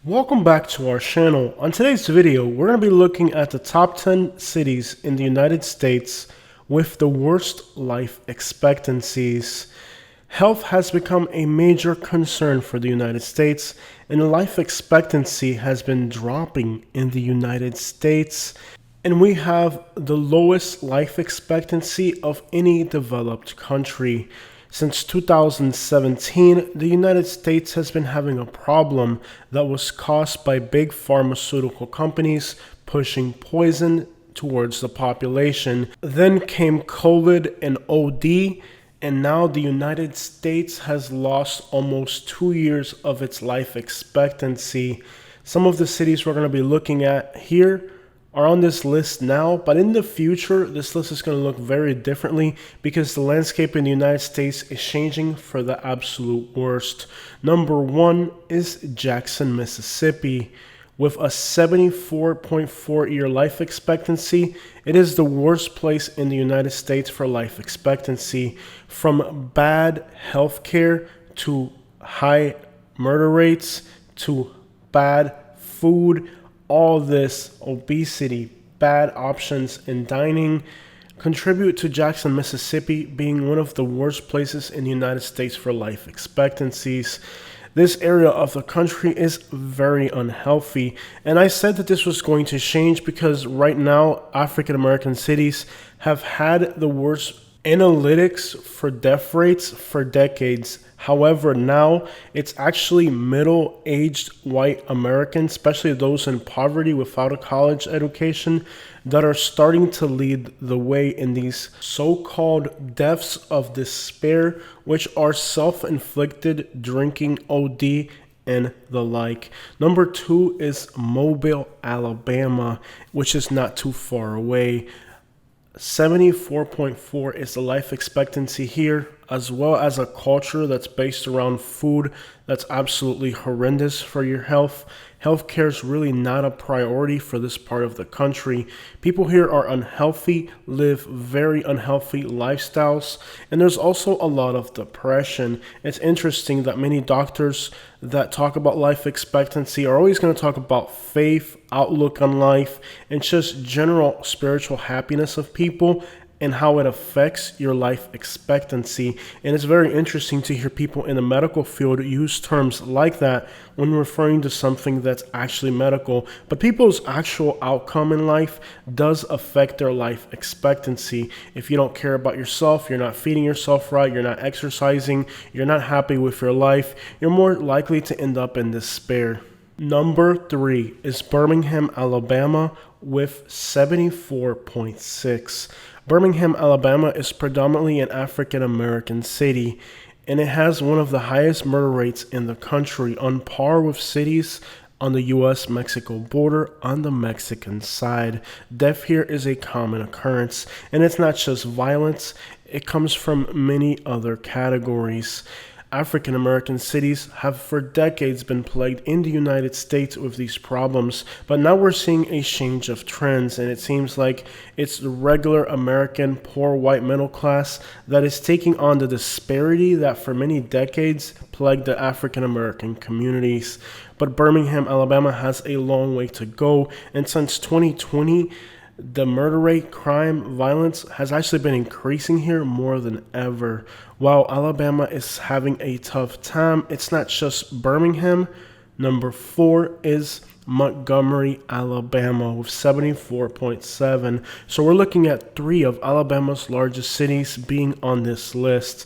Welcome back to our channel. On today's video, we're going to be looking at the top 10 cities in the United States with the worst life expectancies. Health has become a major concern for the United States, and life expectancy has been dropping in the United States. And we have the lowest life expectancy of any developed country. Since 2017, the United States has been having a problem that was caused by big pharmaceutical companies pushing poison towards the population. Then came COVID and OD, and now the United States has lost almost 2 years of its life expectancy. Some of the cities we're going to be looking at here are on this list now, but in the future, this list is going to look very differently because the landscape in the United States is changing for the absolute worst. Number 1 is Jackson, Mississippi. With a 74.4 year life expectancy, it is the worst place in the United States for life expectancy. From bad healthcare to high murder rates to bad food, all this obesity, bad options in dining contribute to Jackson, Mississippi being one of the worst places in the United States for life expectancies. This area of the country is very unhealthy, and I said that this was going to change because right now African American cities have had the worst analytics for death rates for decades. However, now it's actually middle-aged white Americans, especially those in poverty without a college education, that are starting to lead the way in these so-called deaths of despair, which are self-inflicted, drinking, OD, and the like. Number 2 is Mobile, Alabama, which is not too far away. 74.4 is the life expectancy here, as well as a culture that's based around food that's absolutely horrendous for your health. Healthcare is really not a priority for this part of the country. People here are unhealthy, live very unhealthy lifestyles, and there's also a lot of depression. It's interesting that many doctors that talk about life expectancy are always going to talk about faith, outlook on life, and just general spiritual happiness of people and how it affects your life expectancy. And it's very interesting to hear people in the medical field use terms like that when referring to something that's actually medical. But people's actual outcome in life does affect their life expectancy. If you don't care about yourself, you're not feeding yourself right, you're not exercising, you're not happy with your life, you're more likely to end up in despair. Number 3 is Birmingham, Alabama with 74.6. Birmingham, Alabama is predominantly an African American city, and it has one of the highest murder rates in the country, on par with cities on the US-Mexico border on the Mexican side. Death here is a common occurrence, and it's not just violence, it comes from many other categories. African American cities have for decades been plagued in the United States with these problems, but now we're seeing a change of trends, and it seems like it's the regular American poor white middle class that is taking on the disparity that for many decades plagued the African American communities. But Birmingham, Alabama has a long way to go, and since 2020, the murder rate, crime, violence has actually been increasing here more than ever. While Alabama is having a tough time, it's not just Birmingham. Number 4 is Montgomery, Alabama with 74.7. So we're looking at 3 of Alabama's largest cities being on this list.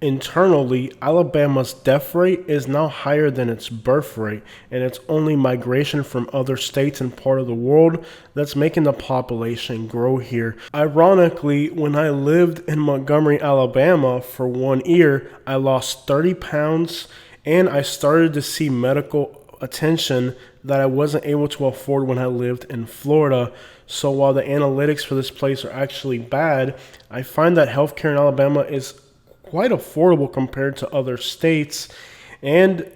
Internally, Alabama's death rate is now higher than its birth rate, and it's only migration from other states and part of the world that's making the population grow here. Ironically, when I lived in Montgomery, Alabama for 1 year, I lost 30 pounds and I started to see medical attention that I wasn't able to afford when I lived in Florida. So while the analytics for this place are actually bad, I find that healthcare in Alabama is quite affordable compared to other states, and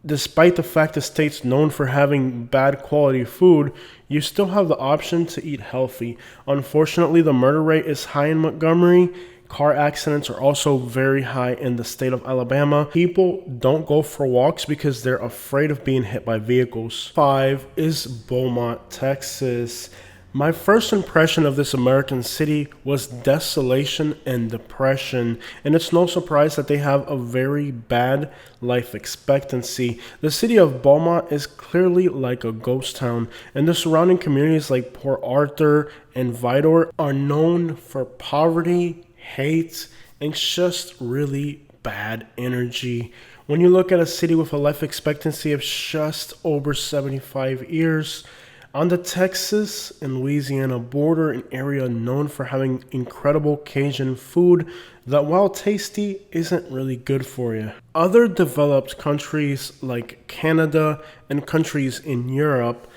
despite the fact the state's known for having bad quality food, you still have the option to eat healthy. Unfortunately, the murder rate is high in Montgomery, Car accidents are also very high in the state of Alabama. People don't go for walks because they're afraid of being hit by vehicles. 5 is Beaumont, Texas. My first impression of this American city was desolation and depression, and it's no surprise that they have a very bad life expectancy. The city of Beaumont is clearly like a ghost town, and the surrounding communities like Port Arthur and Vidor are known for poverty, hate, and just really bad energy. When you look at a city with a life expectancy of just over 75 years, on the Texas and Louisiana border, an area known for having incredible Cajun food that, while tasty, isn't really good for you. Other developed countries like Canada and countries in Europe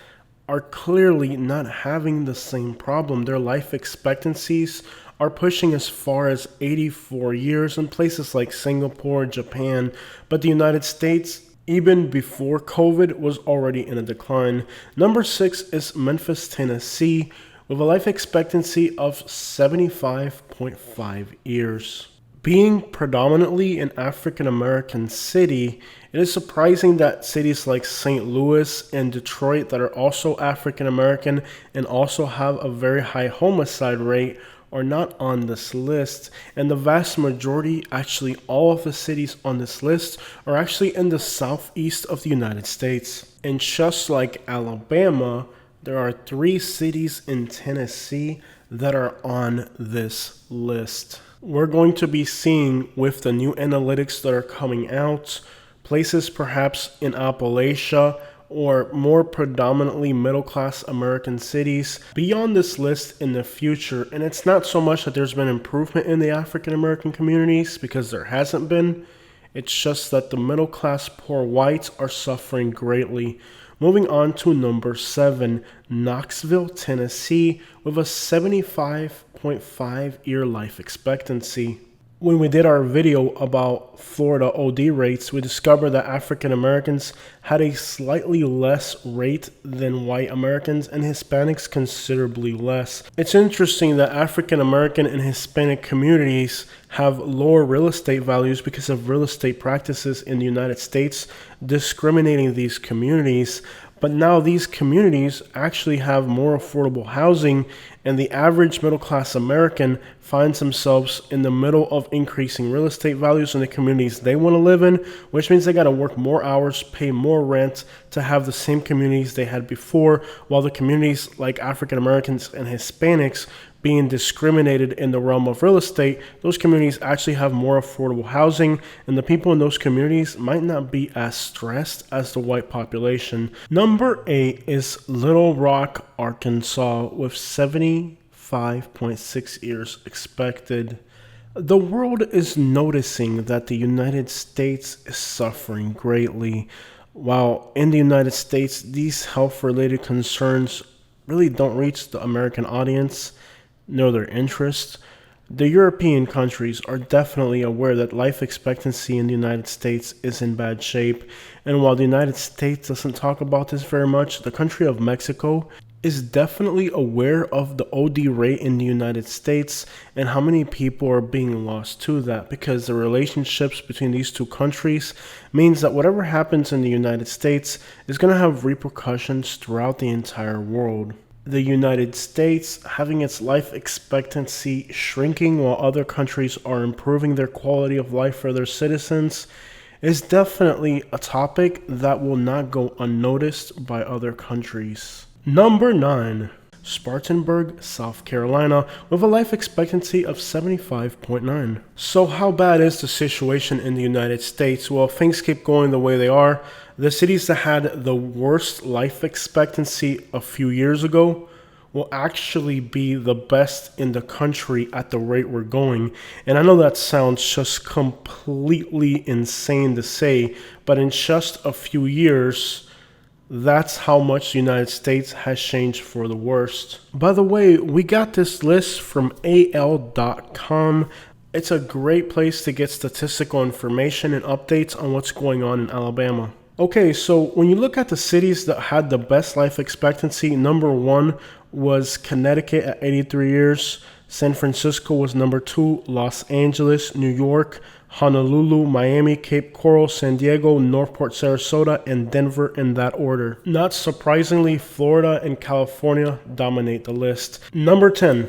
are clearly not having the same problem. Their life expectancies are pushing as far as 84 years in places like Singapore, Japan, but the United States, even before COVID, was already in a decline. Number 6 is Memphis, Tennessee, with a life expectancy of 75.5 years. Being predominantly an African American city, it is surprising that cities like St. Louis and Detroit, that are also African American and also have a very high homicide rate, are not on this list. And the vast majority, actually all of the cities on this list, are actually in the southeast of the United States. And just like Alabama, there are 3 cities in Tennessee that are on this list. We're going to be seeing, with the new analytics that are coming out, places perhaps in Appalachia or more predominantly middle-class American cities beyond this list in the future. And it's not so much that there's been improvement in the African American communities, because there hasn't been. It's just that the middle-class poor whites are suffering greatly. Moving on to number 7, Knoxville, Tennessee, with a 75.5-year life expectancy. When we did our video about Florida OD rates, we discovered that African Americans had a slightly less rate than white Americans, and Hispanics considerably less. It's interesting that African American and Hispanic communities have lower real estate values because of real estate practices in the United States discriminating these communities. But now these communities actually have more affordable housing, and the average middle-class American finds themselves in the middle of increasing real estate values in the communities they want to live in, which means they got to work more hours, pay more rent to have the same communities they had before, while the communities like African Americans and Hispanics being discriminated in the realm of real estate, those communities actually have more affordable housing, and the people in those communities might not be as stressed as the white population. Number 8 is Little Rock, Arkansas, with 75.6 years expected. The world is noticing that the United States is suffering greatly. While in the United States, these health-related concerns really don't reach the American audience, nor their interest, the European countries are definitely aware that life expectancy in the United States is in bad shape. And while the United States doesn't talk about this very much, the country of Mexico is definitely aware of the OD rate in the United States and how many people are being lost to that, because the relationships between these two countries means that whatever happens in the United States is going to have repercussions throughout the entire world. The United States having its life expectancy shrinking while other countries are improving their quality of life for their citizens is definitely a topic that will not go unnoticed by other countries. Number 9, Spartanburg, South Carolina, with a life expectancy of 75.9. So how bad is the situation in the United States? Well, if things keep going the way they are, the cities that had the worst life expectancy a few years ago will actually be the best in the country at the rate we're going. And I know that sounds just completely insane to say, but in just a few years, that's how much the United States has changed for the worst. By the way, we got this list from AL.com. It's a great place to get statistical information and updates on what's going on in Alabama. Okay, so when you look at the cities that had the best life expectancy, number 1 was Connecticut at 83 years. San Francisco was number 2, Los Angeles, New York, Honolulu, Miami, Cape Coral, San Diego, Northport, Sarasota, and Denver in that order. Not surprisingly, Florida and California dominate the list. Number 10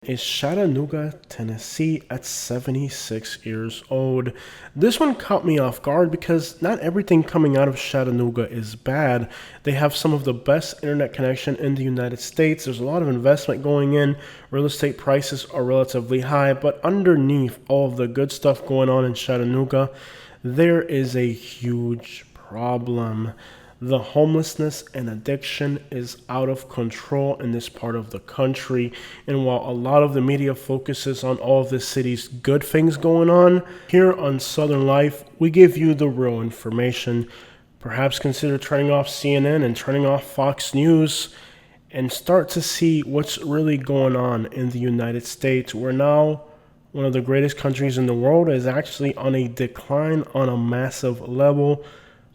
is Chattanooga, Tennessee at 76 years old. This one caught me off guard because not everything coming out of Chattanooga is bad. They have some of the best internet connection in the United States. There's a lot of investment going in. Real estate prices are relatively high, but underneath all of the good stuff going on in Chattanooga, there is a huge problem. The homelessness and addiction is out of control in this part of the country. And while a lot of the media focuses on all of the city's good things going on, here on Southern Life, we give you the real information. Perhaps consider turning off CNN and turning off Fox News and start to see what's really going on in the United States. We're now one of the greatest countries in the world is actually on a decline on a massive level,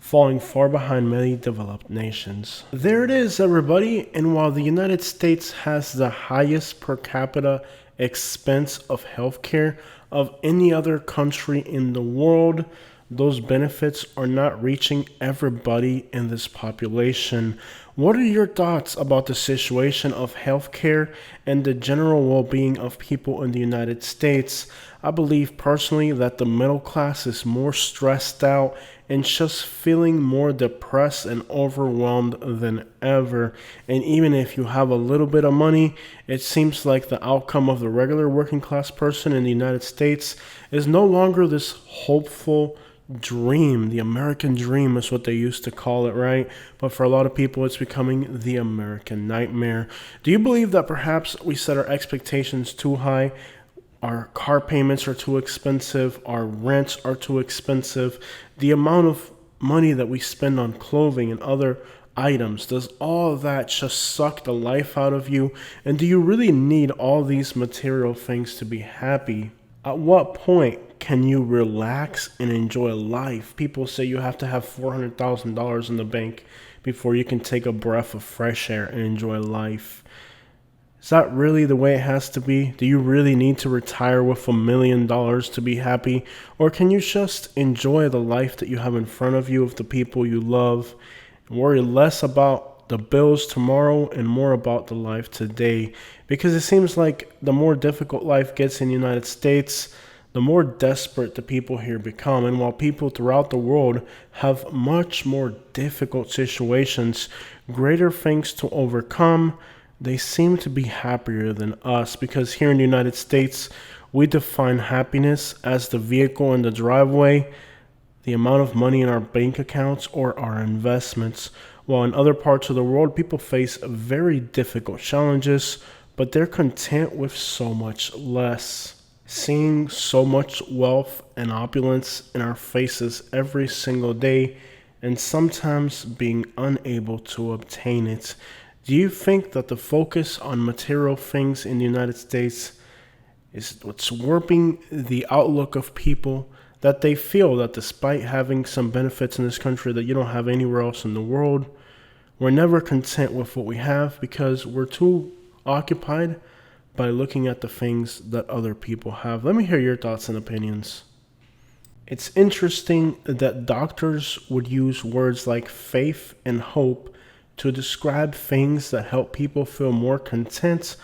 falling far behind many developed nations. There it is, everybody. And while the United States has the highest per capita expense of healthcare of any other country in the world, those benefits are not reaching everybody in this population. What are your thoughts about the situation of healthcare and the general well-being of people in the United States? I believe personally that the middle class is more stressed out and just feeling more depressed and overwhelmed than ever. And even if you have a little bit of money, it seems like the outcome of the regular working class person in the United States is no longer this hopeful dream. The American dream is what they used to call it, right? But for a lot of people, it's becoming the American nightmare. Do you believe that perhaps we set our expectations too high? Our car payments are too expensive. Our rents are too expensive. The amount of money that we spend on clothing and other items, does all that just suck the life out of you? And do you really need all these material things to be happy? At what point can you relax and enjoy life? People say you have to have $400,000 in the bank before you can take a breath of fresh air and enjoy life. Is that really the way it has to be? Do you really need to retire with $1 million to be happy? Or can you just enjoy the life that you have in front of you with the people you love and worry less about the bills tomorrow and more about the life today? Because it seems like the more difficult life gets in the United States, the more desperate the people here become. And while people throughout the world have much more difficult situations, greater things to overcome, they seem to be happier than us, because here in the United States, we define happiness as the vehicle in the driveway, the amount of money in our bank accounts, or our investments. While in other parts of the world, people face very difficult challenges, but they're content with so much less. Seeing so much wealth and opulence in our faces every single day, and sometimes being unable to obtain it. Do you think that the focus on material things in the United States is what's warping the outlook of people, that they feel that despite having some benefits in this country that you don't have anywhere else in the world, we're never content with what we have because we're too occupied by looking at the things that other people have? Let me hear your thoughts and opinions. It's interesting that doctors would use words like faith and hope to describe things that help people feel more content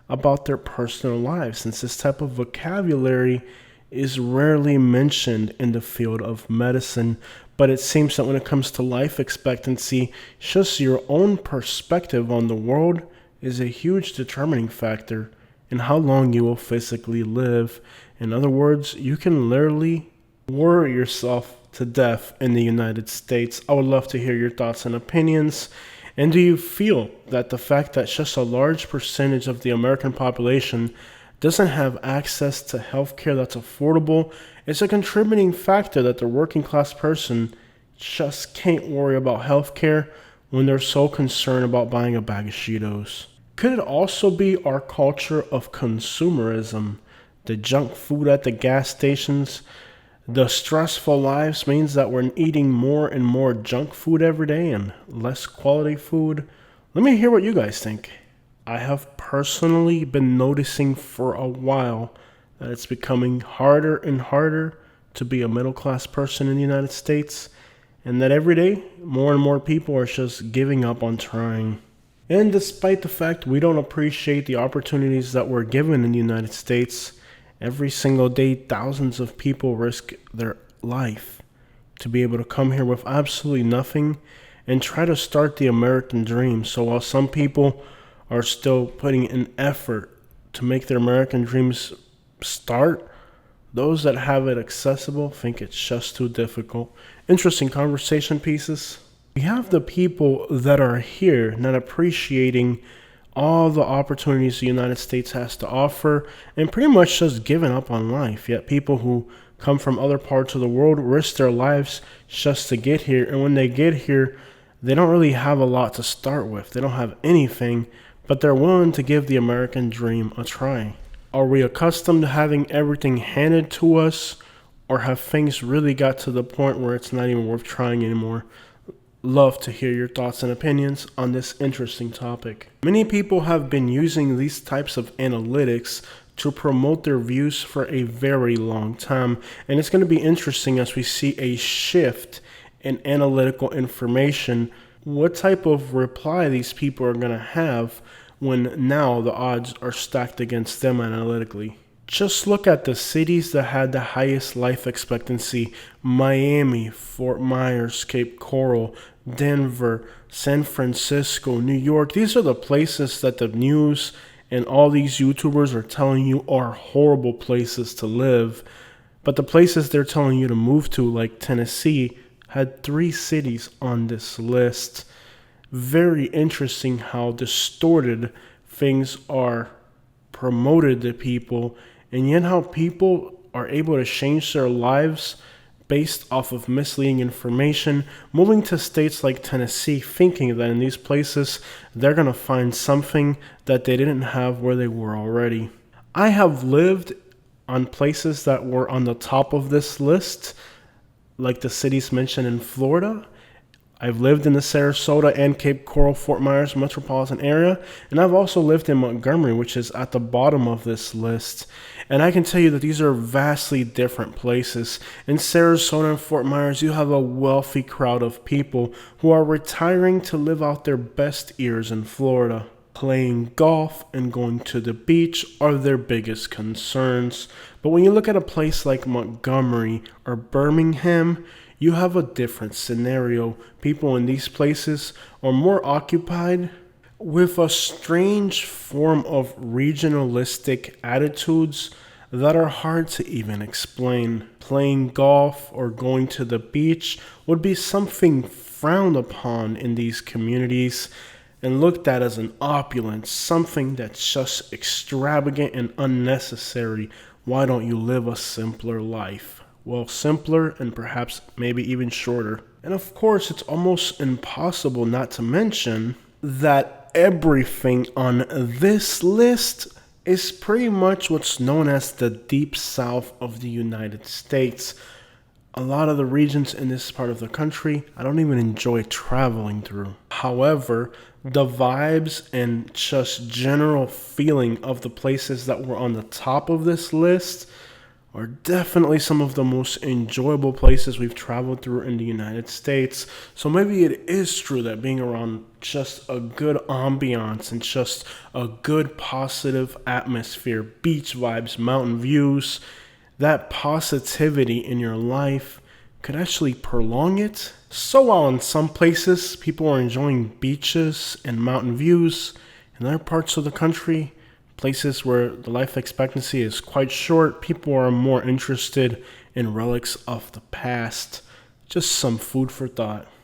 about their personal lives, since this type of vocabulary is rarely mentioned in the field of medicine. But it seems that when it comes to life expectancy, just your own perspective on the world is a huge determining factor in how long you will physically live. In other words, you can literally worry yourself to death in the United States. I would love to hear your thoughts and opinions. And do you feel that the fact that just a large percentage of the American population doesn't have access to healthcare that's affordable is a contributing factor that the working class person just can't worry about healthcare when they're so concerned about buying a bag of Cheetos? Could it also be our culture of consumerism? The junk food at the gas stations, the stressful lives means that we're eating more and more junk food every day and less quality food. Let me hear what you guys think. I have personally been noticing for a while that it's becoming harder and harder to be a middle class person in the United States, and that every day more and more people are just giving up on trying. And despite the fact we don't appreciate the opportunities that we're given in the United States, every single day thousands of people risk their life to be able to come here with absolutely nothing and try to start the American dream. So while some people are still putting in effort to make their American dreams start, those that have it accessible think it's just too difficult. Interesting conversation pieces. We have the people that are here not appreciating all the opportunities the United States has to offer and pretty much just giving up on life. Yet people who come from other parts of the world risk their lives just to get here. And when they get here, they don't really have a lot to start with. They don't have anything, but they're willing to give the American dream a try. Are we accustomed to having everything handed to us, or have things really got to the point where it's not even worth trying anymore? Love to hear your thoughts and opinions on this interesting topic. Many people have been using these types of analytics to promote their views for a very long time, and it's going to be interesting as we see a shift in analytical information, what type of reply these people are going to have when now the odds are stacked against them analytically. Just look at the cities that had the highest life expectancy: Miami, Fort Myers, Cape Coral, Denver, San Francisco, New York. These are the places that the news and all these YouTubers are telling you are horrible places to live. But the places they're telling you to move to, like Tennessee, had 3 cities on this list. Very interesting how distorted things are promoted to people, and yet how people are able to change their lives based off of misleading information, moving to states like Tennessee thinking that in these places they're going to find something that they didn't have where they were already. I have lived on places that were on the top of this list, like the cities mentioned in Florida. I've lived in the Sarasota and Cape Coral, Fort Myers metropolitan area, and I've also lived in Montgomery, which is at the bottom of this list. And I can tell you that these are vastly different places. In Sarasota and Fort Myers, you have a wealthy crowd of people who are retiring to live out their best years in Florida. Playing golf and going to the beach are their biggest concerns. But when you look at a place like Montgomery or Birmingham, you have a different scenario. People in these places are more occupied with a strange form of regionalistic attitudes that are hard to even explain. Playing golf or going to the beach would be something frowned upon in these communities and looked at as an opulence, something that's just extravagant and unnecessary. Why don't you live a simpler life? Well, simpler and perhaps maybe even shorter. And of course, it's almost impossible not to mention that everything on this list is pretty much what's known as the deep south of the United States. A lot of the regions in this part of the country, I don't even enjoy traveling through. However, the vibes and just general feeling of the places that were on the top of this list are definitely some of the most enjoyable places we've traveled through in the United States. So maybe it is true that being around just a good ambiance and just a good positive atmosphere, beach vibes, mountain views, that positivity in your life could actually prolong it. So while in some places people are enjoying beaches and mountain views, in other parts of the country, places where the life expectancy is quite short, people are more interested in relics of the past. Just some food for thought.